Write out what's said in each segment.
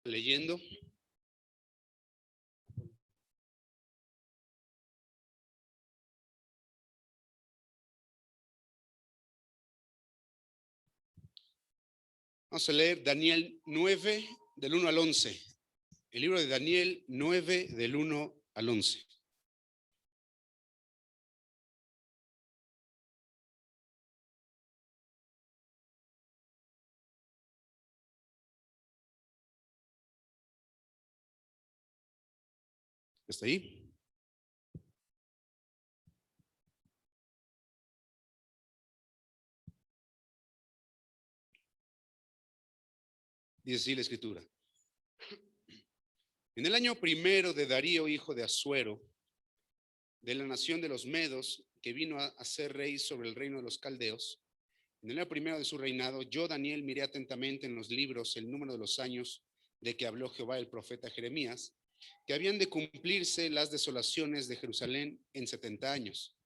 leyendo. Vamos a leer Daniel 9, del 1 al 11. El libro de Daniel 9, del 1 al 11. ¿Está ahí? Dice así la escritura. En el año primero de Darío, hijo de Asuero, de la nación de los Medos, que vino a ser rey sobre el reino de los caldeos, en el año primero de su reinado, yo, Daniel, miré atentamente en los libros el número de los años de que habló Jehová el profeta Jeremías, que habían de cumplirse las desolaciones de Jerusalén en 70 años.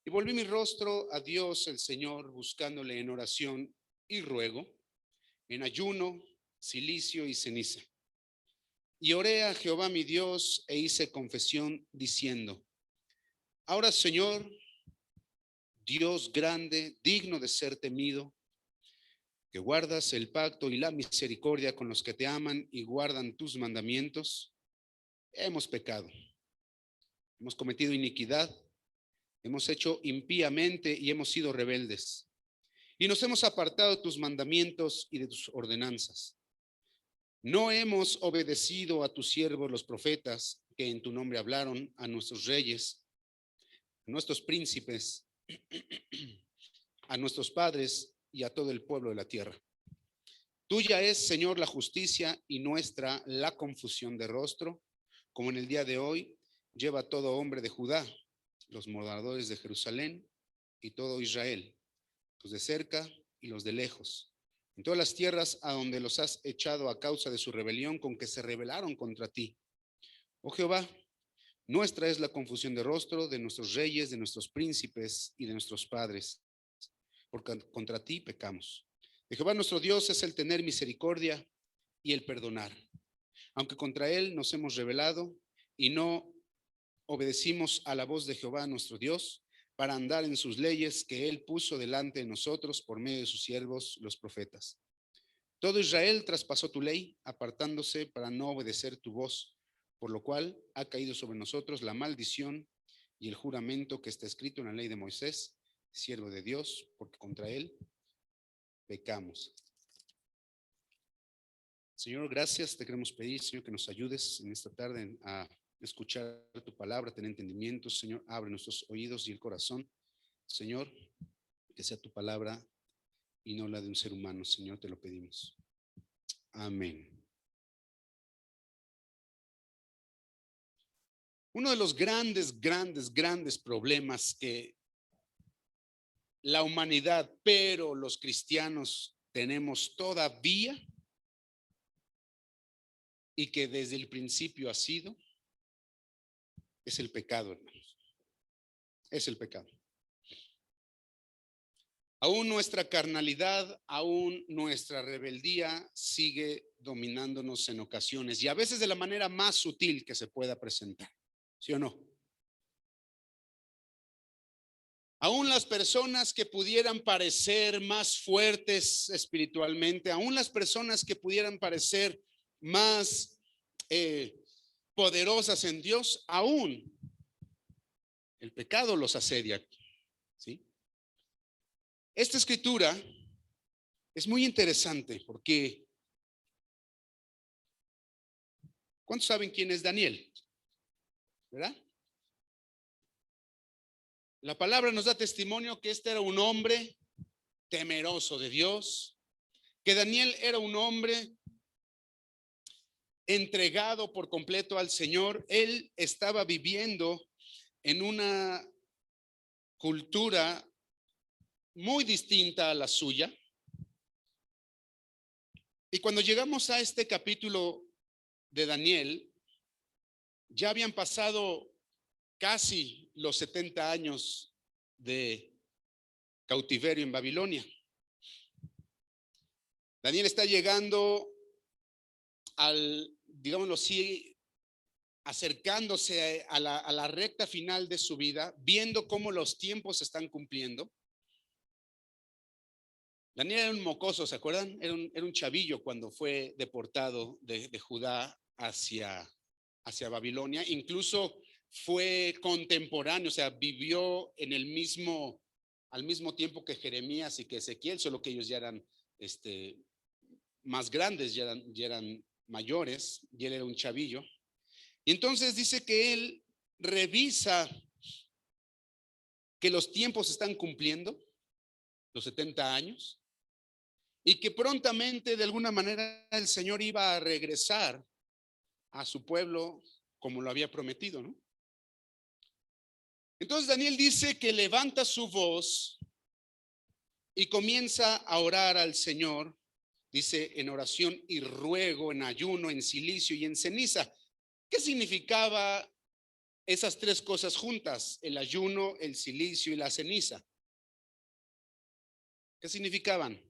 Y volví mi rostro a Dios el Señor, buscándole en oración y ruego, en ayuno, cilicio y ceniza. Y oré a Jehová mi Dios e hice confesión diciendo: ahora, Señor, Dios grande, digno de ser temido, que guardas el pacto y la misericordia con los que te aman y guardan tus mandamientos, hemos pecado, hemos cometido iniquidad, hemos hecho impíamente y hemos sido rebeldes, y nos hemos apartado de tus mandamientos y de tus ordenanzas. No hemos obedecido a tus siervos los profetas, que en tu nombre hablaron, a nuestros reyes, a nuestros príncipes, a nuestros padres y a todo el pueblo de la tierra. Tuya es, Señor, la justicia, y nuestra la confusión de rostro, como en el día de hoy lleva todo hombre de Judá, los moradores de Jerusalén y todo Israel, los de cerca y los de lejos, en todas las tierras a donde los has echado a causa de su rebelión con que se rebelaron contra ti. Oh Jehová, nuestra es la confusión de rostro de nuestros reyes, de nuestros príncipes y de nuestros padres, porque contra ti pecamos. De Jehová nuestro Dios es el tener misericordia y el perdonar, aunque contra él nos hemos rebelado y no obedecimos a la voz de Jehová nuestro Dios para andar en sus leyes que él puso delante de nosotros por medio de sus siervos los profetas. Todo Israel traspasó tu ley, apartándose para no obedecer tu voz, por lo cual ha caído sobre nosotros la maldición y el juramento que está escrito en la ley de Moisés, siervo de Dios, porque contra él pecamos. Señor, gracias, te queremos pedir, Señor, que nos ayudes en esta tarde a escuchar tu palabra, tener entendimiento. Señor, abre nuestros oídos y el corazón. Señor, que sea tu palabra y no la de un ser humano. Señor, te lo pedimos. Amén. Uno de los grandes problemas que la humanidad, pero los cristianos tenemos todavía, y que desde el principio ha sido, es el pecado, hermanos. Es el pecado. Aún nuestra carnalidad, aún nuestra rebeldía sigue dominándonos en ocasiones, y a veces de la manera más sutil que se pueda presentar. ¿Sí o no? Aún las personas que pudieran parecer más fuertes espiritualmente, aún las personas que pudieran parecer más poderosas en Dios, aún el pecado los asedia. ¿Sí? Esta escritura es muy interesante porque ¿cuántos saben quién es Daniel? ¿Verdad? La palabra nos da testimonio que este era un hombre temeroso de Dios, que Daniel era un hombre entregado por completo al Señor. Él estaba viviendo en una cultura muy distinta a la suya. Y cuando llegamos a este capítulo de Daniel, ya habían pasado casi los 70 años de cautiverio en Babilonia. Daniel está llegando digámoslo así, acercándose a la recta final de su vida, viendo cómo los tiempos se están cumpliendo. Daniel era un mocoso, ¿se acuerdan? Era un chavillo cuando fue deportado de Judá hacia Babilonia. Incluso fue contemporáneo, o sea, vivió en al mismo tiempo que Jeremías y que Ezequiel, solo que ellos ya eran más grandes, ya eran mayores, y él era un chavillo. Y entonces dice que él revisa que los tiempos se están cumpliendo, los 70 años, y que prontamente, de alguna manera, el Señor iba a regresar a su pueblo como lo había prometido, ¿no? Entonces Daniel dice que levanta su voz y comienza a orar al Señor, dice en oración y ruego, en ayuno, en silicio y en ceniza. ¿Qué significaba esas tres cosas juntas? El ayuno, el silicio y la ceniza. ¿Qué significaban?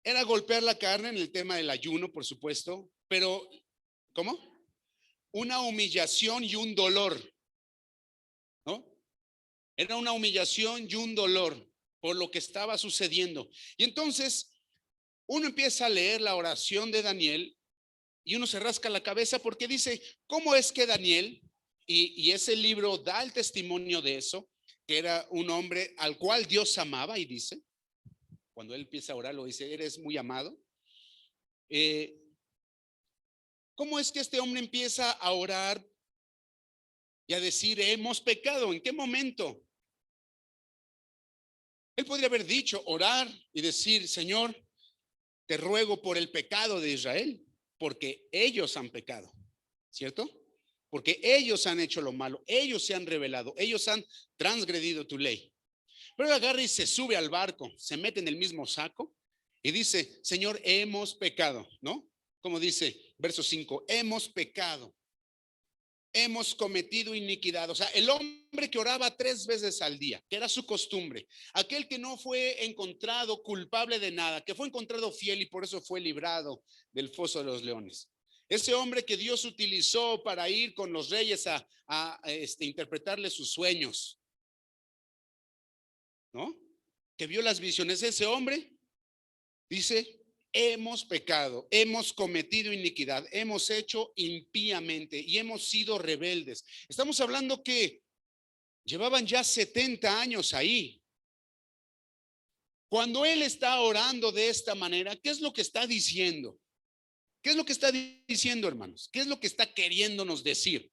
Era golpear la carne en el tema del ayuno, por supuesto, pero ¿cómo? Una humillación y un dolor, ¿no? Era una humillación y un dolor por lo que estaba sucediendo. Y entonces uno empieza a leer la oración de Daniel y uno se rasca la cabeza porque dice, ¿cómo es que Daniel, y ese libro da el testimonio de eso, que era un hombre al cual Dios amaba y dice, cuando él empieza a orar, lo dice, eres muy amado. ¿Cómo es que este hombre empieza a orar y a decir, hemos pecado? ¿En qué momento? Él podría haber dicho, orar y decir, Señor, te ruego por el pecado de Israel, porque ellos han pecado, ¿cierto? Porque ellos han hecho lo malo, ellos se han rebelado, ellos han transgredido tu ley. Pero él agarra y se sube al barco, se mete en el mismo saco y dice, Señor, hemos pecado, ¿no? Como dice verso 5, hemos pecado, hemos cometido iniquidad. O sea, el hombre que oraba 3 veces al día, que era su costumbre, aquel que no fue encontrado culpable de nada, que fue encontrado fiel y por eso fue librado del foso de los leones. Ese hombre que Dios utilizó para ir con los reyes a interpretarle sus sueños, ¿no? Que vio las visiones. Ese hombre dice, hemos pecado, hemos cometido iniquidad, hemos hecho impíamente y hemos sido rebeldes. Estamos hablando que llevaban ya 70 años ahí. Cuando él está orando de esta manera, ¿qué es lo que está diciendo? ¿Qué es lo que está diciendo, hermanos? ¿Qué es lo que está queriéndonos decir?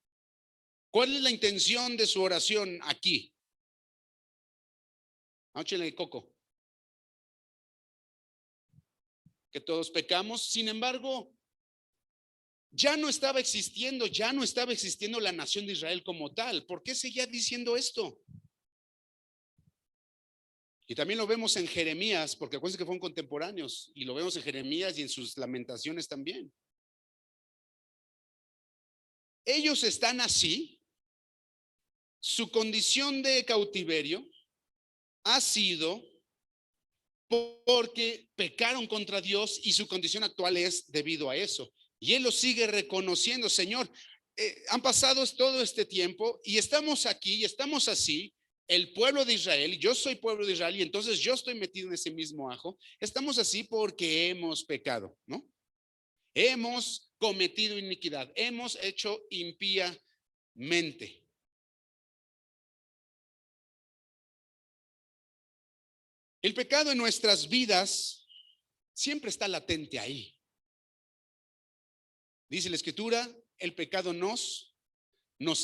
¿Cuál es la intención de su oración aquí? Échale coco. Que todos pecamos, sin embargo, ya no estaba existiendo la nación de Israel como tal. ¿Por qué seguía diciendo esto? Y también lo vemos en Jeremías, porque acuérdense que fueron contemporáneos, y lo vemos en Jeremías y en sus lamentaciones también. Ellos están así, su condición de cautiverio ha sido porque pecaron contra Dios y su condición actual es debido a eso. Y él lo sigue reconociendo, Señor, han pasado todo este tiempo y estamos aquí y estamos así, el pueblo de Israel, y yo soy pueblo de Israel y entonces yo estoy metido en ese mismo ajo, estamos así porque hemos pecado, ¿no? Hemos cometido iniquidad, hemos hecho impíamente. El pecado en nuestras vidas siempre está latente ahí. Dice la escritura, el pecado nos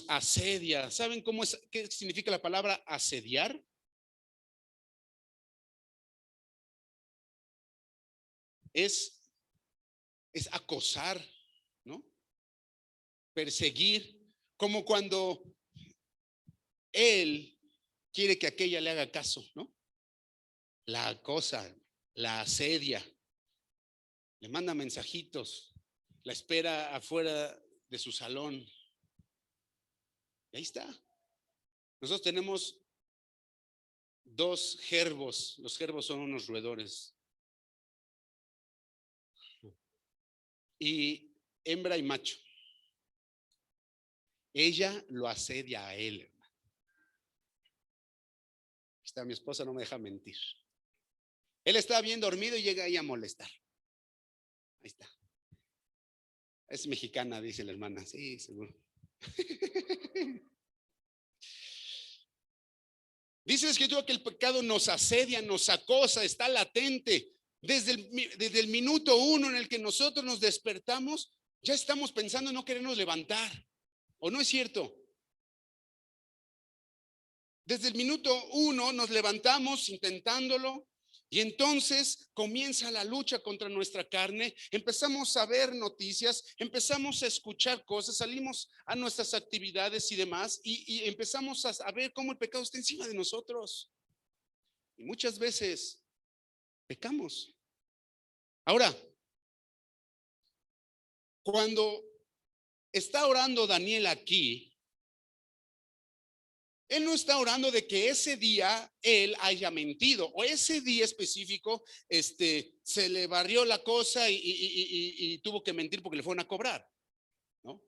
asedia. ¿Saben qué significa la palabra asediar? Es, es acosar, ¿no? Perseguir, como cuando él quiere que aquella le haga caso, ¿no? La acosa, la asedia, le manda mensajitos, la espera afuera de su salón. Y ahí está. Nosotros tenemos 2 gerbos. Los gerbos son unos roedores y hembra y macho. Ella lo asedia a él, hermano. Está, mi esposa no me deja mentir. Él está bien dormido y llega ahí a molestar. Ahí está. Es mexicana, dice la hermana. Sí, seguro. Dice la escritura que el pecado nos asedia, nos acosa, está latente. Desde el minuto uno en el que nosotros nos despertamos, ya estamos pensando en no querernos levantar. ¿O no es cierto? Desde el minuto uno nos levantamos intentándolo y entonces comienza la lucha contra nuestra carne. Empezamos a ver noticias, empezamos a escuchar cosas, salimos a nuestras actividades y demás y empezamos a ver cómo el pecado está encima de nosotros. Y muchas veces pecamos. Ahora, cuando está orando Daniel aquí, él no está orando de que ese día él haya mentido o ese día específico se le barrió la cosa y tuvo que mentir porque le fueron a cobrar, ¿no?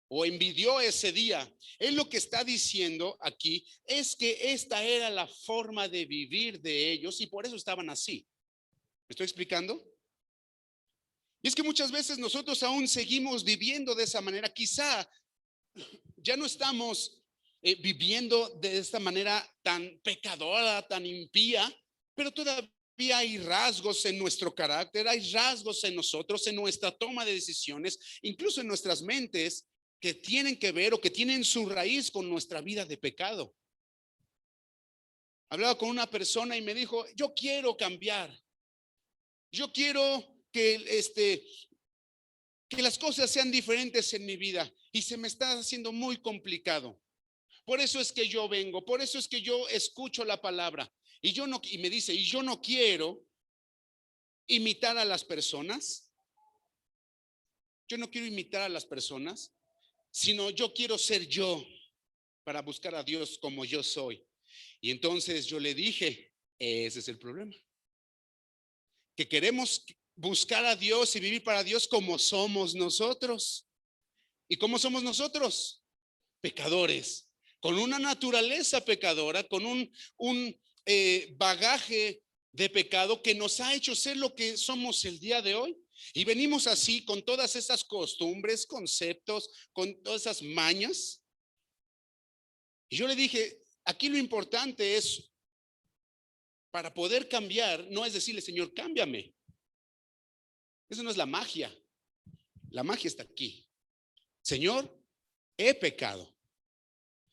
O envidió ese día. Él lo que está diciendo aquí es que esta era la forma de vivir de ellos y por eso estaban así. ¿Me estoy explicando? Y es que muchas veces nosotros aún seguimos viviendo de esa manera. Quizá ya no estamos viviendo de esta manera tan pecadora, tan impía, pero todavía hay rasgos en nuestro carácter, hay rasgos en nosotros, en nuestra toma de decisiones, incluso en nuestras mentes que tienen que ver o que tienen su raíz con nuestra vida de pecado. Hablaba con una persona y me dijo, yo quiero cambiar, yo quiero que las cosas sean diferentes en mi vida y se me está haciendo muy complicado. Por eso es que yo vengo, por eso es que yo escucho la palabra y me dice, y yo no quiero imitar a las personas. Yo no quiero imitar a las personas, sino yo quiero ser yo para buscar a Dios como yo soy. Y entonces yo le dije, ese es el problema. Que queremos buscar a Dios y vivir para Dios como somos nosotros. ¿Y cómo somos nosotros? Pecadores, con una naturaleza pecadora, con un bagaje de pecado que nos ha hecho ser lo que somos el día de hoy. Y venimos así con todas esas costumbres, conceptos, con todas esas mañas. Y yo le dije, aquí lo importante es, para poder cambiar, no es decirle, Señor, cámbiame. Eso no es la magia. La magia está aquí. Señor, he pecado.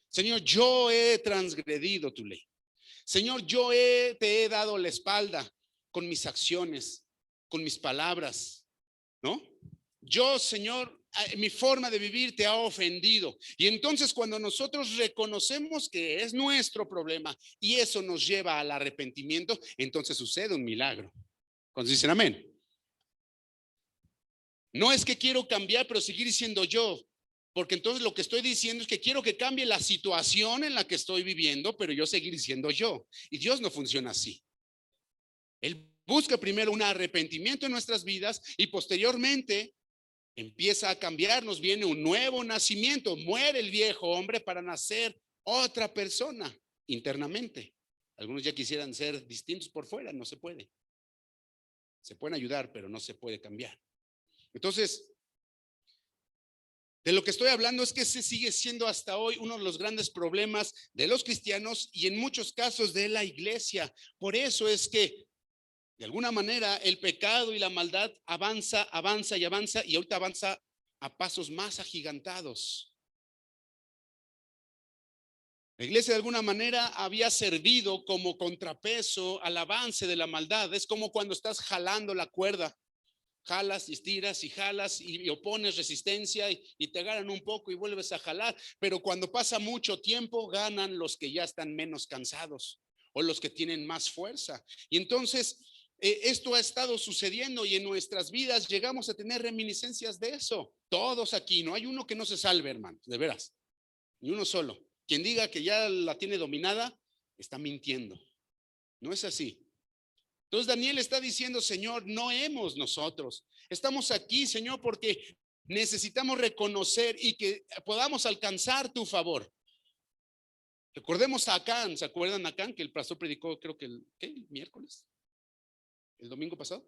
Señor, yo he transgredido tu ley. Señor, yo te he dado la espalda con mis acciones, con mis palabras, ¿no? Yo, Señor, mi forma de vivir te ha ofendido. Y entonces cuando nosotros reconocemos que es nuestro problema y eso nos lleva al arrepentimiento, entonces sucede un milagro. Cuando dicen amén. No es que quiero cambiar, pero seguir siendo yo. Porque entonces lo que estoy diciendo es que quiero que cambie la situación en la que estoy viviendo, pero yo seguir siendo yo. Y Dios no funciona así. Él busca primero un arrepentimiento en nuestras vidas y posteriormente empieza a cambiarnos, viene un nuevo nacimiento, muere el viejo hombre para nacer otra persona internamente. Algunos ya quisieran ser distintos por fuera, no se puede. Se pueden ayudar, pero no se puede cambiar. Entonces, de lo que estoy hablando es que ese sigue siendo hasta hoy uno de los grandes problemas de los cristianos y en muchos casos de la iglesia. Por eso es que de alguna manera el pecado y la maldad avanza y ahorita avanza a pasos más agigantados. La iglesia de alguna manera había servido como contrapeso al avance de la maldad. Es como cuando estás jalando la cuerda. Jalas y estiras y jalas y opones resistencia y te ganan un poco y vuelves a jalar, pero cuando pasa mucho tiempo ganan los que ya están menos cansados o los que tienen más fuerza. Y entonces esto ha estado sucediendo y en nuestras vidas llegamos a tener reminiscencias de eso. Todos aquí, no hay uno que no se salve, hermanos, de veras, ni uno solo. Quien diga que ya la tiene dominada está mintiendo. No es así. Entonces Daniel está diciendo, Señor, no hemos nosotros. Estamos aquí, Señor, porque necesitamos reconocer y que podamos alcanzar tu favor. Recordemos a Acán, ¿se acuerdan Acán? Que el pastor predicó, creo que el miércoles, el domingo pasado.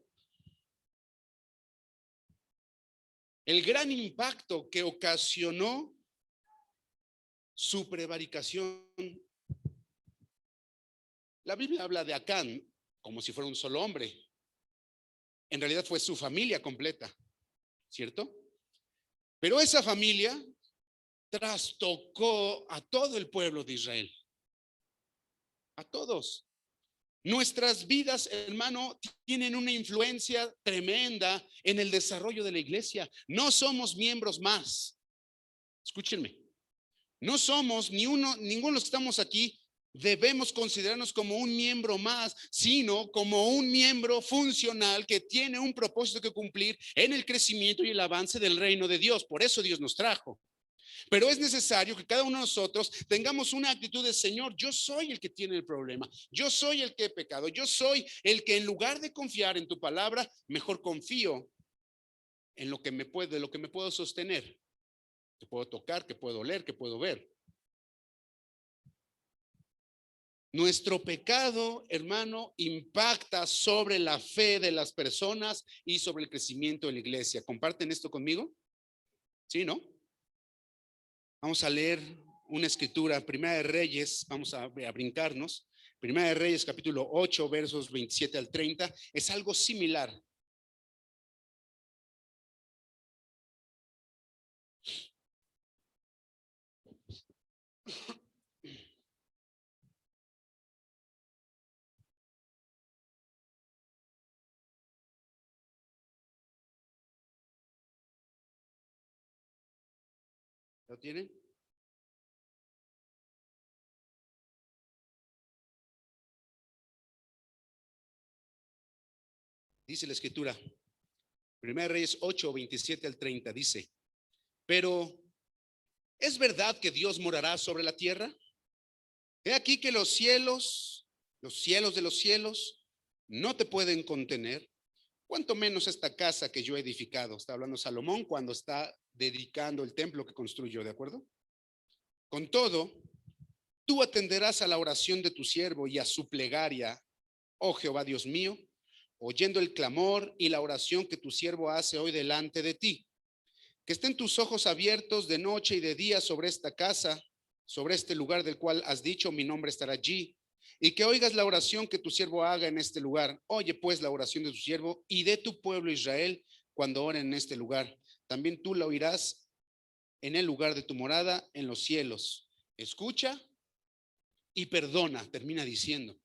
El gran impacto que ocasionó su prevaricación. La Biblia habla de Acán como si fuera un solo hombre. En realidad fue su familia completa, ¿cierto? Pero esa familia trastocó a todo el pueblo de Israel, a todos. Nuestras vidas, hermano, tienen una influencia tremenda en el desarrollo de la iglesia. No somos miembros más. Escúchenme. No somos ninguno de los que estamos aquí debemos considerarnos como un miembro más, sino como un miembro funcional que tiene un propósito que cumplir en el crecimiento y el avance del reino de Dios. Por eso Dios nos trajo. Pero es necesario que cada uno de nosotros tengamos una actitud de Señor, yo soy el que tiene el problema, yo soy el que he pecado, yo soy el que en lugar de confiar en tu palabra, mejor confío en lo que me puedo sostener, que puedo tocar, que puedo oler, que puedo ver. Nuestro pecado, hermano, impacta sobre la fe de las personas y sobre el crecimiento de la iglesia. ¿Comparten esto conmigo? ¿Sí, no? Vamos a leer una escritura, Primera de Reyes, vamos a brincarnos. Primera de Reyes, capítulo 8, versos 27 al 30. Es algo similar. ¿Lo tienen? Dice la escritura, Primera de Reyes 8, 27 al 30, dice, pero ¿es verdad que Dios morará sobre la tierra? He aquí que los cielos de los cielos, no te pueden contener, cuanto menos esta casa que yo he edificado. Está hablando Salomón cuando está dedicando el templo que construyó, ¿de acuerdo? Con todo, tú atenderás a la oración de tu siervo y a su plegaria, oh Jehová Dios mío, oyendo el clamor y la oración que tu siervo hace hoy delante de ti. Que estén tus ojos abiertos de noche y de día sobre esta casa, sobre este lugar del cual has dicho, mi nombre estará allí, y que oigas la oración que tu siervo haga en este lugar. Oye pues la oración de tu siervo y de tu pueblo Israel cuando oren en este lugar. También tú la oirás en el lugar de tu morada en los cielos. Escucha y perdona, termina diciendo.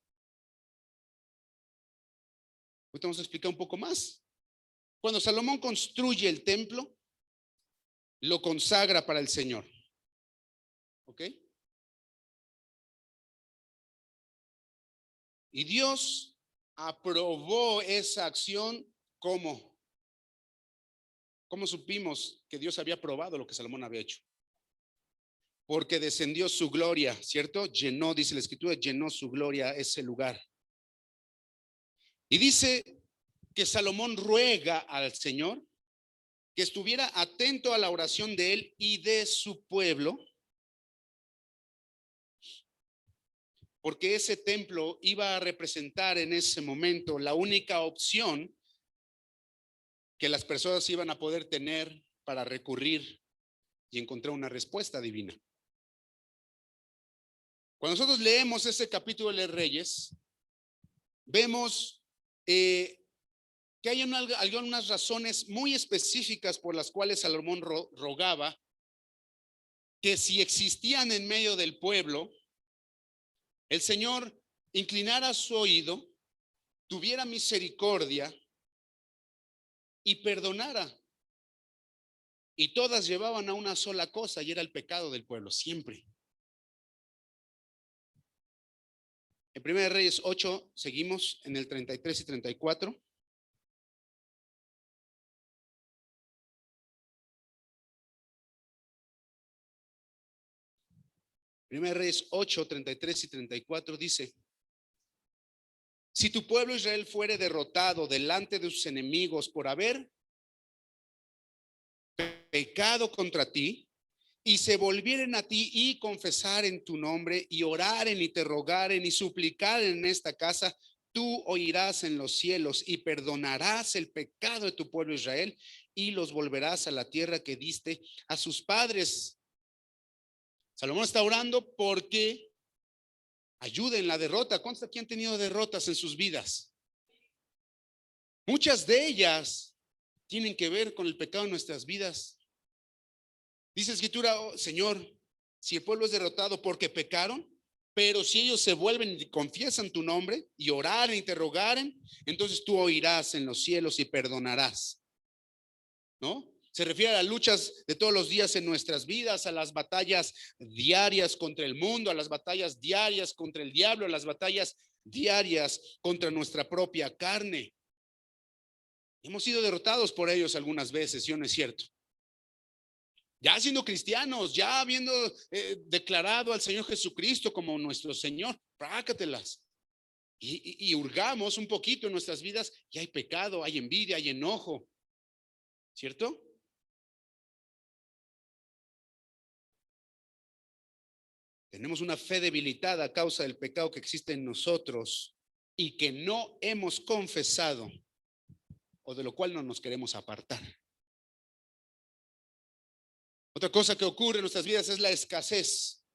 Ahorita vamos a explicar un poco más. Cuando Salomón construye el templo, lo consagra para el Señor. ¿Ok? Y Dios aprobó esa acción. ¿Cómo? ¿Cómo supimos que Dios había aprobado lo que Salomón había hecho? Porque descendió su gloria, ¿cierto? Llenó, dice la escritura, llenó su gloria ese lugar. Y dice que Salomón ruega al Señor que estuviera atento a la oración de él y de su pueblo, porque ese templo iba a representar en ese momento la única opción que las personas iban a poder tener para recurrir y encontrar una respuesta divina. Cuando nosotros leemos ese capítulo de Reyes, vemos que hay algunas razones muy específicas por las cuales Salomón rogaba que si existían en medio del pueblo, el Señor inclinara su oído, tuviera misericordia y perdonara. Y todas llevaban a una sola cosa y era el pecado del pueblo, siempre. En 1 Reyes 8, seguimos en el 33 y 34. Primera Reyes 8, 33 y 34 dice, Si tu pueblo Israel fuere derrotado delante de sus enemigos por haber pecado contra ti, y se volvieren a ti y confesaren tu nombre y oraren y te rogaren y suplicaren en esta casa, tú oirás en los cielos y perdonarás el pecado de tu pueblo Israel y los volverás a la tierra que diste a sus padres. Salomón está orando porque ayude en la derrota. ¿Cuántos aquí han tenido derrotas en sus vidas? Muchas de ellas tienen que ver con el pecado en nuestras vidas. Dice la escritura, oh, Señor, si el pueblo es derrotado porque pecaron, pero si ellos se vuelven y confiesan tu nombre y oraren y te rogaren, entonces tú oirás en los cielos y perdonarás. ¿No? Se refiere a las luchas de todos los días en nuestras vidas, a las batallas diarias contra el mundo, a las batallas diarias contra el diablo, a las batallas diarias contra nuestra propia carne. Hemos sido derrotados por ellos algunas veces, ¿sí o no es cierto? Ya siendo cristianos, ya habiendo declarado al Señor Jesucristo como nuestro Señor, prácatelas. Y hurgamos un poquito en nuestras vidas y hay pecado, hay envidia, hay enojo, ¿cierto? Tenemos una fe debilitada a causa del pecado que existe en nosotros y que no hemos confesado o de lo cual no nos queremos apartar. Otra cosa que ocurre en nuestras vidas es la escasez.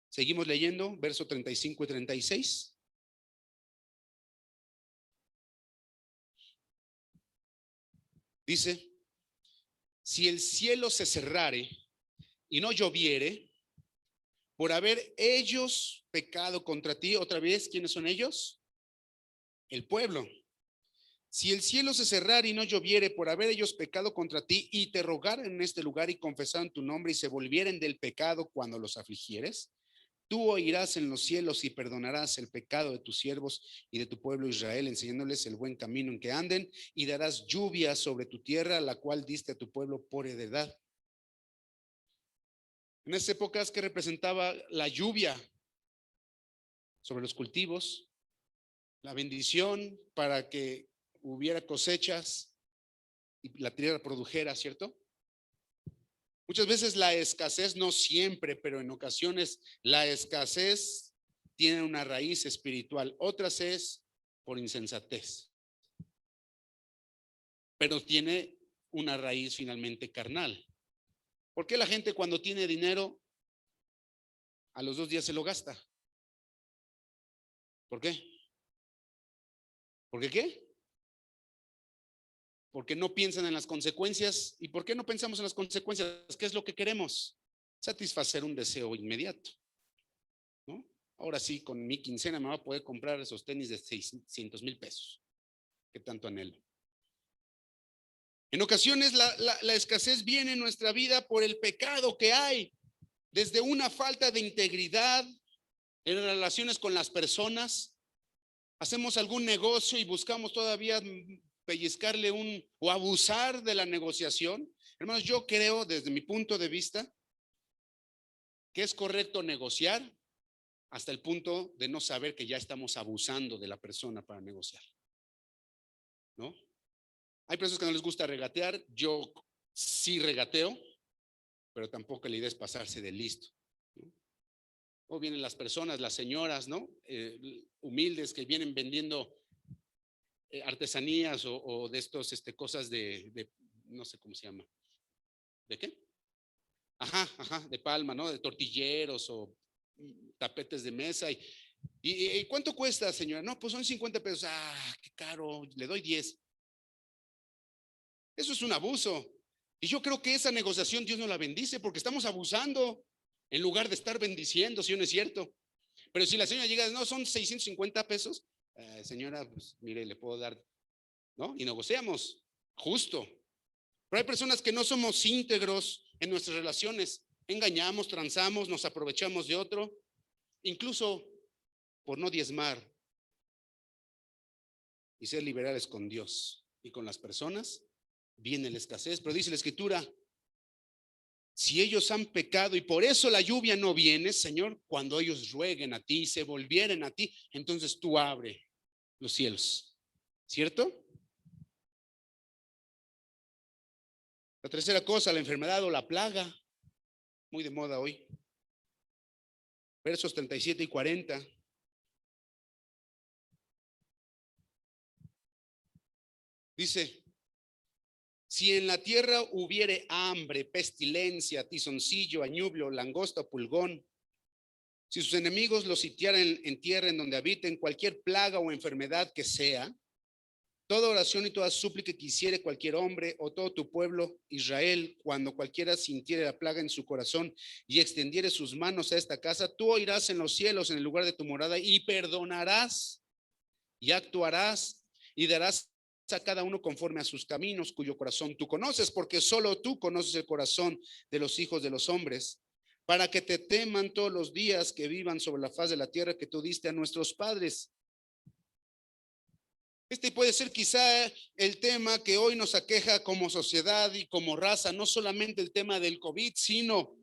Seguimos leyendo, verso 35 y 36. Dice, si el cielo se cerrare y no lloviere, por haber ellos pecado contra ti, otra vez, ¿quiénes son ellos? El pueblo. Si el cielo se cerrara y no lloviere por haber ellos pecado contra ti y te rogaran en este lugar y confesaran tu nombre y se volvieren del pecado cuando los afligieres, tú oirás en los cielos y perdonarás el pecado de tus siervos y de tu pueblo Israel, enseñándoles el buen camino en que anden, y darás lluvia sobre tu tierra, la cual diste a tu pueblo por heredad. En esas épocas, que representaba la lluvia sobre los cultivos, la bendición para que hubiera cosechas y la tierra produjera, ¿cierto? Muchas veces la escasez, no siempre, pero en ocasiones la escasez tiene una raíz espiritual, otras es por insensatez, pero tiene una raíz finalmente carnal. ¿Por qué la gente cuando tiene dinero a los 2 días se lo gasta? ¿Por qué? ¿Por qué qué? Porque no piensan en las consecuencias. ¿Y por qué no pensamos en las consecuencias? ¿Qué es lo que queremos? Satisfacer un deseo inmediato, ¿no? Ahora sí, con mi quincena me va a poder comprar esos tenis de 600,000 pesos que tanto anhelo. En ocasiones la escasez viene en nuestra vida por el pecado que hay, desde una falta de integridad en relaciones con las personas. Hacemos algún negocio y buscamos todavía pellizcarle o abusar de la negociación. Hermanos, yo creo desde mi punto de vista que es correcto negociar hasta el punto de no saber que ya estamos abusando de la persona para negociar, ¿no? Hay personas que no les gusta regatear, yo sí regateo, pero tampoco la idea es pasarse de listo, ¿no? O vienen las personas, las señoras, ¿no? Humildes que vienen vendiendo artesanías o de estos cosas de no sé cómo se llama. ¿De qué? Ajá, de palma, ¿no? De tortilleros o tapetes de mesa. ¿Y cuánto cuesta, señora? No, pues son 50 pesos. Ah, qué caro, le doy 10. Eso es un abuso. Y yo creo que esa negociación Dios no la bendice porque estamos abusando en lugar de estar bendiciendo, si no es cierto. Pero si la señora llega, no, son 650 pesos, señora, pues mire, le puedo dar, ¿no? Y negociamos, justo. Pero hay personas que no somos íntegros en nuestras relaciones. Engañamos, transamos, nos aprovechamos de otro, incluso por no diezmar y ser liberales con Dios y con las personas. Viene la escasez, pero dice la escritura, si ellos han pecado y por eso la lluvia no viene, Señor, cuando ellos rueguen a ti y se volvieren a ti, entonces tú abre los cielos. ¿Cierto? La tercera cosa, la enfermedad o la plaga, muy de moda hoy. Versos 37 y 40. Dice, si en la tierra hubiere hambre, pestilencia, tizoncillo, añublo, langosta o pulgón, si sus enemigos los sitiaran en tierra en donde habiten, cualquier plaga o enfermedad que sea, toda oración y toda súplica que hiciere cualquier hombre o todo tu pueblo Israel, cuando cualquiera sintiere la plaga en su corazón y extendiere sus manos a esta casa, tú oirás en los cielos en el lugar de tu morada y perdonarás y actuarás y darás a cada uno conforme a sus caminos, cuyo corazón tú conoces, porque solo tú conoces el corazón de los hijos de los hombres, para que te teman todos los días que vivan sobre la faz de la tierra que tú diste a nuestros padres. Este puede ser quizá el tema que hoy nos aqueja como sociedad y como raza, no solamente el tema del COVID, sino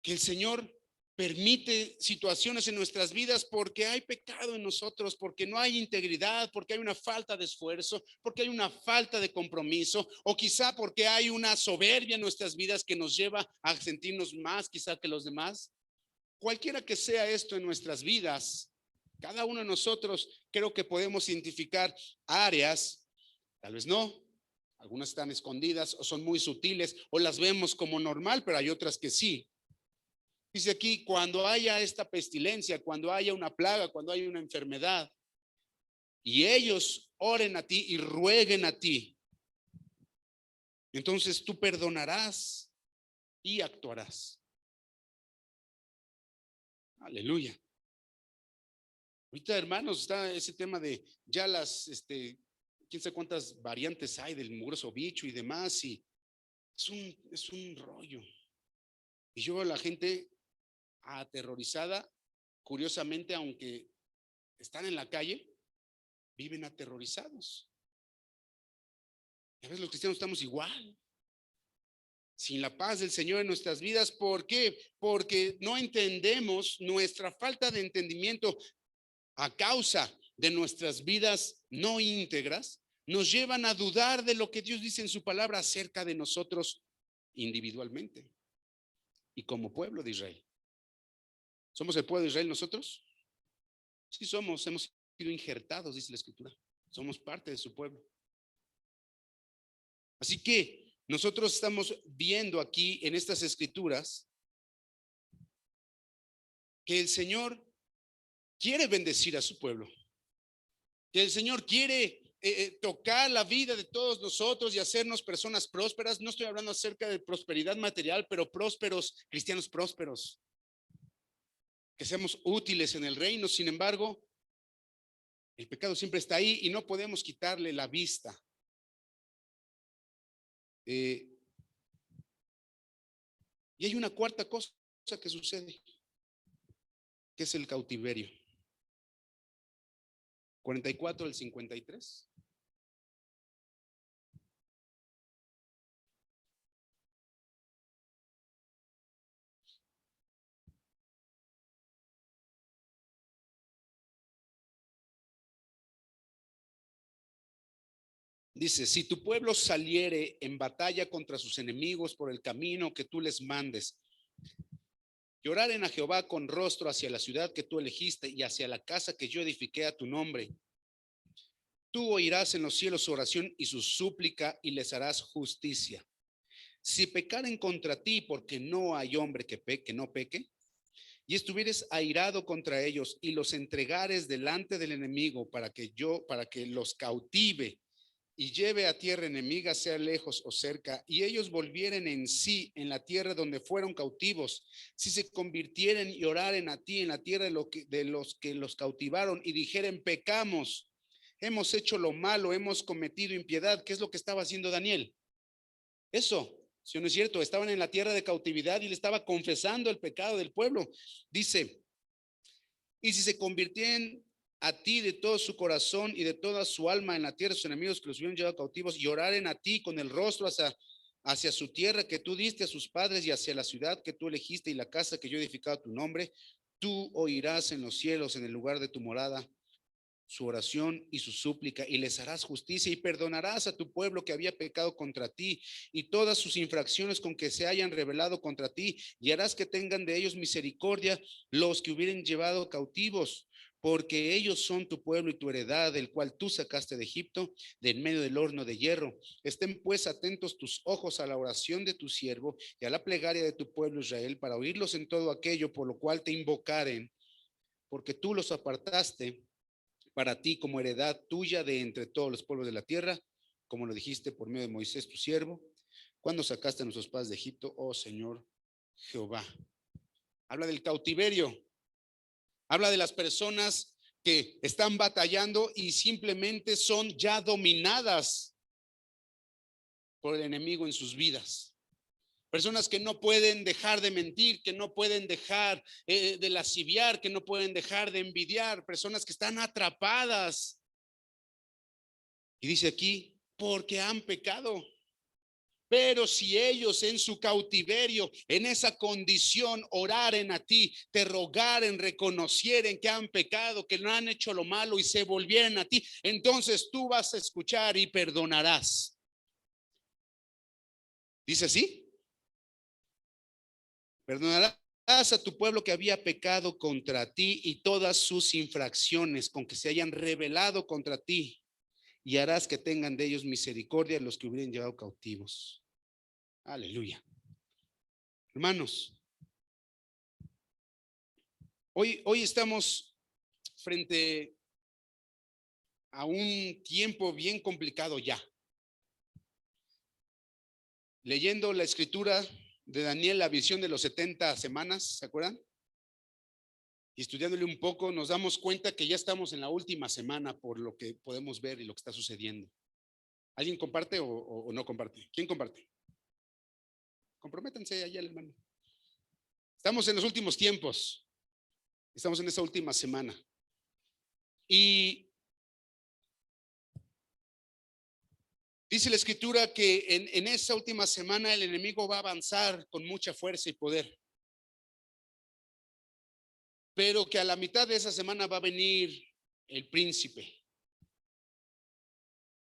que el Señor permite situaciones en nuestras vidas porque hay pecado en nosotros, porque no hay integridad, porque hay una falta de esfuerzo, porque hay una falta de compromiso, o quizá porque hay una soberbia en nuestras vidas que nos lleva a sentirnos más quizá que los demás. Cualquiera que sea esto en nuestras vidas, cada uno de nosotros creo que podemos identificar áreas, tal vez no, algunas están escondidas o son muy sutiles o las vemos como normal, pero hay otras que sí. Dice aquí, cuando haya esta pestilencia, cuando haya una plaga, cuando haya una enfermedad, y ellos oren a ti y rueguen a ti, entonces tú perdonarás y actuarás. Aleluya. Ahorita, hermanos, está ese tema de ya las, quién sabe cuántas variantes hay del mugroso bicho y demás, y es un rollo. Y yo veo a la gente aterrorizada, curiosamente, aunque están en la calle, viven aterrorizados. A veces los cristianos estamos igual, sin la paz del Señor en nuestras vidas. ¿Por qué? Porque no entendemos nuestra falta de entendimiento a causa de nuestras vidas no íntegras, nos llevan a dudar de lo que Dios dice en su palabra acerca de nosotros individualmente y como pueblo de Israel. ¿Somos el pueblo de Israel nosotros? Sí somos, hemos sido injertados, dice la Escritura. Somos parte de su pueblo. Así que nosotros estamos viendo aquí en estas Escrituras que el Señor quiere bendecir a su pueblo, que el Señor quiere tocar la vida de todos nosotros y hacernos personas prósperas. No estoy hablando acerca de prosperidad material, pero prósperos, cristianos prósperos, que seamos útiles en el reino. Sin embargo, el pecado siempre está ahí y no podemos quitarle la vista. Y hay una cuarta cosa que sucede, que es el cautiverio. 44 al 53. Dice, si tu pueblo saliere en batalla contra sus enemigos por el camino que tú les mandes, y oraren a Jehová con rostro hacia la ciudad que tú elegiste y hacia la casa que yo edifiqué a tu nombre, tú oirás en los cielos su oración y su súplica y les harás justicia. Si pecaren contra ti, porque no hay hombre que no peque, y estuvieres airado contra ellos y los entregares delante del enemigo para que los cautive y lleve a tierra enemiga, sea lejos o cerca, y ellos volvieren en sí en la tierra donde fueron cautivos, si se convirtieren y oraren a ti en la tierra de los que los cautivaron y dijeren, pecamos, hemos hecho lo malo, hemos cometido impiedad. ¿Qué es lo que estaba haciendo Daniel? Eso, si no es cierto, estaban en la tierra de cautividad y le estaba confesando el pecado del pueblo. Dice, y si se convirtieren a ti de todo su corazón y de toda su alma en la tierra de sus enemigos que los hubieron llevado cautivos, y oraren a ti con el rostro hacia su tierra que tú diste a sus padres y hacia la ciudad que tú elegiste y la casa que yo he edificado a tu nombre, tú oirás en los cielos, en el lugar de tu morada, su oración y su súplica, y les harás justicia y perdonarás a tu pueblo que había pecado contra ti y todas sus infracciones con que se hayan rebelado contra ti, y harás que tengan de ellos misericordia los que hubieren llevado cautivos, porque ellos son tu pueblo y tu heredad, el cual tú sacaste de Egipto, de en medio del horno de hierro. Estén pues atentos tus ojos a la oración de tu siervo y a la plegaria de tu pueblo Israel, para oírlos en todo aquello por lo cual te invocaren, porque tú los apartaste para ti como heredad tuya de entre todos los pueblos de la tierra, como lo dijiste por medio de Moisés tu siervo, cuando sacaste a nuestros padres de Egipto, oh Señor Jehová. Habla del cautiverio, habla de las personas que están batallando y simplemente son ya dominadas por el enemigo en sus vidas. Personas que no pueden dejar de mentir, que no pueden dejar de lasciviar, que no pueden dejar de envidiar, personas que están atrapadas. Y dice aquí, porque han pecado. Pero si ellos en su cautiverio, en esa condición, oraren a ti, te rogaren, reconocieren que han pecado, que no han hecho lo malo y se volvieren a ti, entonces tú vas a escuchar y perdonarás. Dice así, perdonarás a tu pueblo que había pecado contra ti y todas sus infracciones con que se hayan rebelado contra ti, y harás que tengan de ellos misericordia los que hubieran llevado cautivos. Aleluya. Hermanos, hoy estamos frente a un tiempo bien complicado ya. Leyendo la escritura de Daniel, la visión de los 70 semanas, ¿se acuerdan? Y estudiándole un poco, nos damos cuenta que ya estamos en la última semana por lo que podemos ver y lo que está sucediendo. ¿Alguien comparte o no comparte? ¿Quién comparte? Comprométanse allá, hermano. Estamos en los últimos tiempos. Estamos en esa última semana. Y dice la escritura que en esa última semana el enemigo va a avanzar con mucha fuerza y poder. Pero que a la mitad de esa semana va a venir el príncipe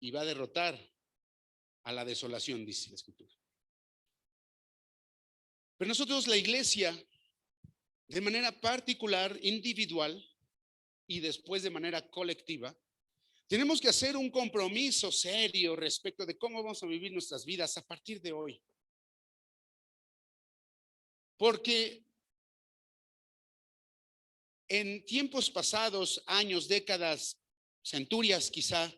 y va a derrotar a la desolación, dice la escritura. Pero nosotros, la iglesia, de manera particular, individual y después de manera colectiva, tenemos que hacer un compromiso serio respecto de cómo vamos a vivir nuestras vidas a partir de hoy. Porque en tiempos pasados, años, décadas, centurias quizá,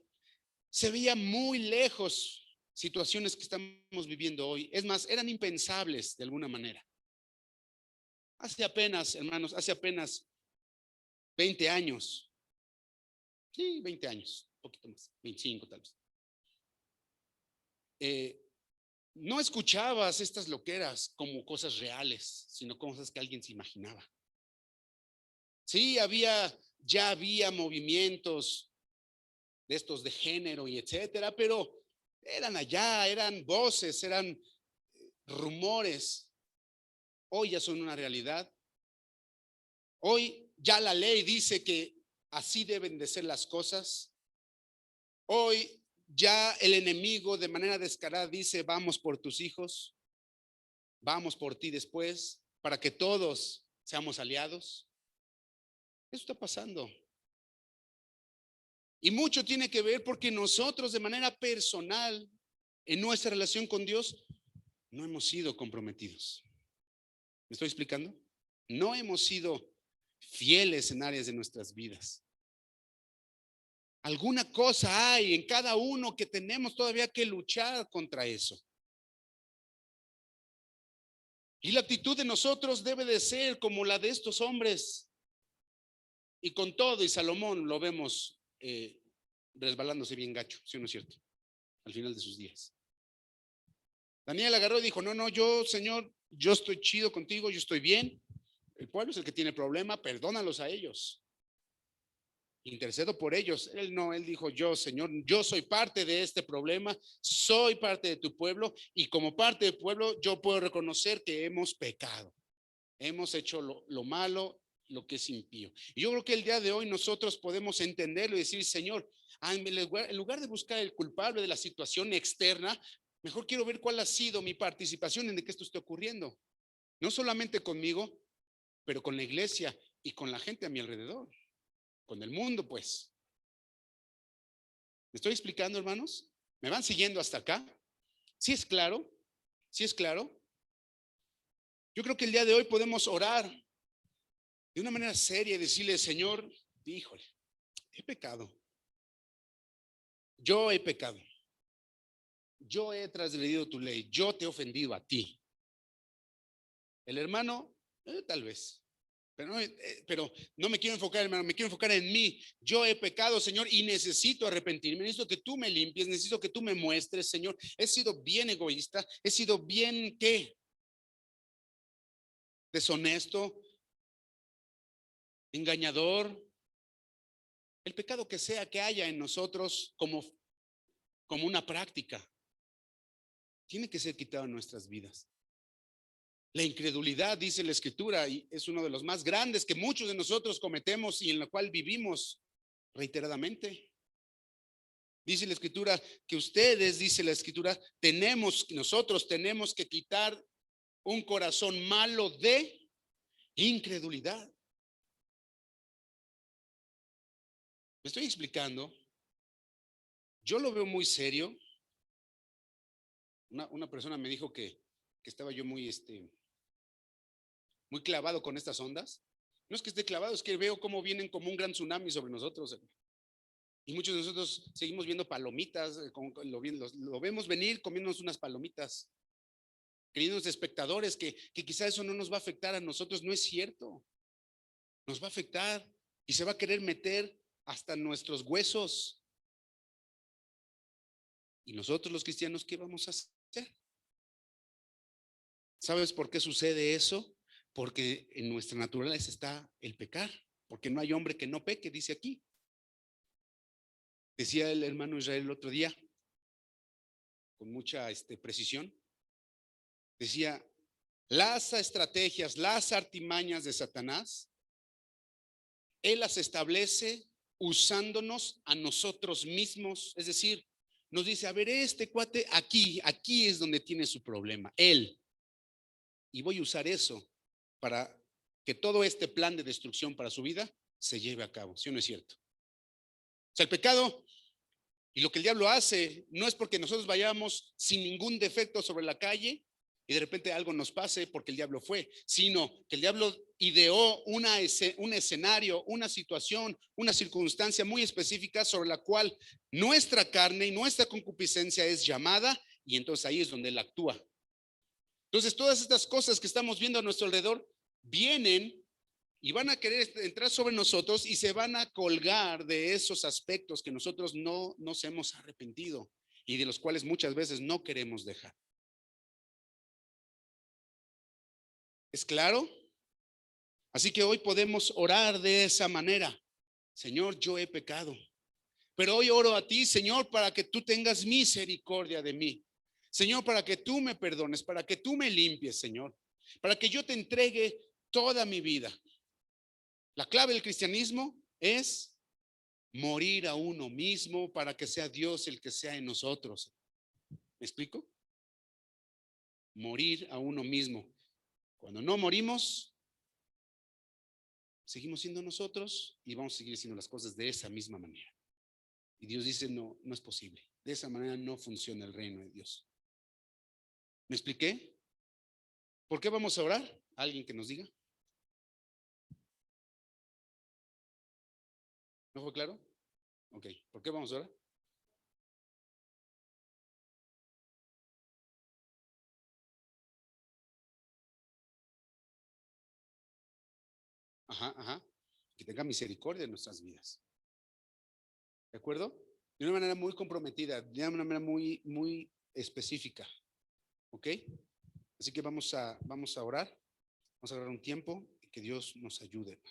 se veía muy lejos situaciones que estamos viviendo hoy. Es más, eran impensables de alguna manera. Hace apenas, hermanos, hace apenas 20 años. Sí, 20 años, un poquito más, 25 tal vez. No escuchabas estas loqueras como cosas reales, sino cosas que alguien se imaginaba. Sí, ya había movimientos de estos de género y etcétera, pero eran voces, eran rumores. Hoy ya son una realidad. Hoy ya la ley dice que así deben de ser las cosas. Hoy ya el enemigo de manera descarada dice, vamos por tus hijos, vamos por ti después, para que todos seamos aliados. Eso está pasando. Y mucho tiene que ver porque nosotros de manera personal, en nuestra relación con Dios, no hemos sido comprometidos. ¿Me estoy explicando? No hemos sido fieles en áreas de nuestras vidas. Alguna cosa hay en cada uno que tenemos todavía que luchar contra eso. Y la actitud de nosotros debe de ser como la de estos hombres. Y con todo, y Salomón lo vemos resbalándose bien gacho, ¿sí o no es cierto? Al final de sus días. Daniel agarró y dijo, no, yo, Señor, yo estoy chido contigo, yo estoy bien. El pueblo es el que tiene problema, perdónalos a ellos. Intercedo por ellos. Él no, él dijo, yo, Señor, yo soy parte de este problema, soy parte de tu pueblo, y como parte del pueblo yo puedo reconocer que hemos pecado, hemos hecho lo malo, lo que es impío. Y yo creo que el día de hoy nosotros podemos entenderlo y decir, Señor, en lugar de buscar el culpable de la situación externa, mejor quiero ver cuál ha sido mi participación en que esto esté ocurriendo. No solamente conmigo, pero con la iglesia y con la gente a mi alrededor, con el mundo, pues. ¿Me estoy explicando, hermanos? ¿Me van siguiendo hasta acá? ¿Sí es claro? ¿Sí es claro? Yo creo que el día de hoy podemos orar de una manera seria y decirle, Señor, híjole, he pecado. Yo he pecado. Yo he transgredido tu ley. Yo te he ofendido a ti. El hermano, tal vez. Pero no me quiero enfocar, hermano, me quiero enfocar en mí. Yo he pecado, Señor, y necesito arrepentirme. Necesito que tú me limpies, necesito que tú me muestres, Señor. He sido bien egoísta, he sido bien, ¿qué? Deshonesto, engañador. El pecado que sea que haya en nosotros como una práctica, tiene que ser quitado en nuestras vidas. La incredulidad, dice la Escritura, y es uno de los más grandes que muchos de nosotros cometemos y en la cual vivimos reiteradamente. Dice la Escritura que ustedes, dice la Escritura, nosotros tenemos que quitar un corazón malo de incredulidad. ¿Me estoy explicando? Yo lo veo muy serio. Una persona me dijo que estaba yo muy clavado con estas ondas. No es que esté clavado, es que veo cómo vienen como un gran tsunami sobre nosotros. Y muchos de nosotros seguimos viendo palomitas, lo vemos venir comiéndonos unas palomitas, queridos espectadores, que quizá eso no nos va a afectar a nosotros. No es cierto. Nos va a afectar y se va a querer meter hasta nuestros huesos. Y nosotros los cristianos, ¿qué vamos a hacer? ¿Sabes por qué sucede eso? Porque en nuestra naturaleza está el pecar, porque no hay hombre que no peque, dice aquí. Decía el hermano Israel el otro día, con mucha precisión, decía, las estrategias, las artimañas de Satanás, él las establece usándonos a nosotros mismos. Es decir, nos dice, a ver, este cuate aquí es donde tiene su problema, él. Y voy a usar eso para que todo este plan de destrucción para su vida se lleve a cabo. ¿Sí o no es cierto? O sea, el pecado y lo que el diablo hace no es porque nosotros vayamos sin ningún defecto sobre la calle y de repente algo nos pase porque el diablo fue, sino que el diablo ideó un escenario, una situación, una circunstancia muy específica sobre la cual nuestra carne y nuestra concupiscencia es llamada, y entonces ahí es donde él actúa. Entonces todas estas cosas que estamos viendo a nuestro alrededor vienen y van a querer entrar sobre nosotros y se van a colgar de esos aspectos que nosotros no nos hemos arrepentido y de los cuales muchas veces no queremos dejar. ¿Es claro? Así que hoy podemos orar de esa manera. Señor, yo he pecado, pero hoy oro a ti, Señor, para que tú tengas misericordia de mí. Señor, para que tú me perdones, para que tú me limpies, Señor, para que yo te entregue toda mi vida. La clave del cristianismo es morir a uno mismo para que sea Dios el que sea en nosotros. ¿Me explico? Morir a uno mismo. Cuando no morimos, seguimos siendo nosotros y vamos a seguir haciendo las cosas de esa misma manera. Y Dios dice, no, no es posible. De esa manera no funciona el reino de Dios. ¿Me expliqué? ¿Por qué vamos a orar? ¿Alguien que nos diga? ¿No fue claro? Ok, ¿por qué vamos a orar? Ajá, ajá. Que tenga misericordia en nuestras vidas. ¿De acuerdo? De una manera muy comprometida, de una manera muy específica. ¿Ok? Así que vamos a orar un tiempo y que Dios nos ayude.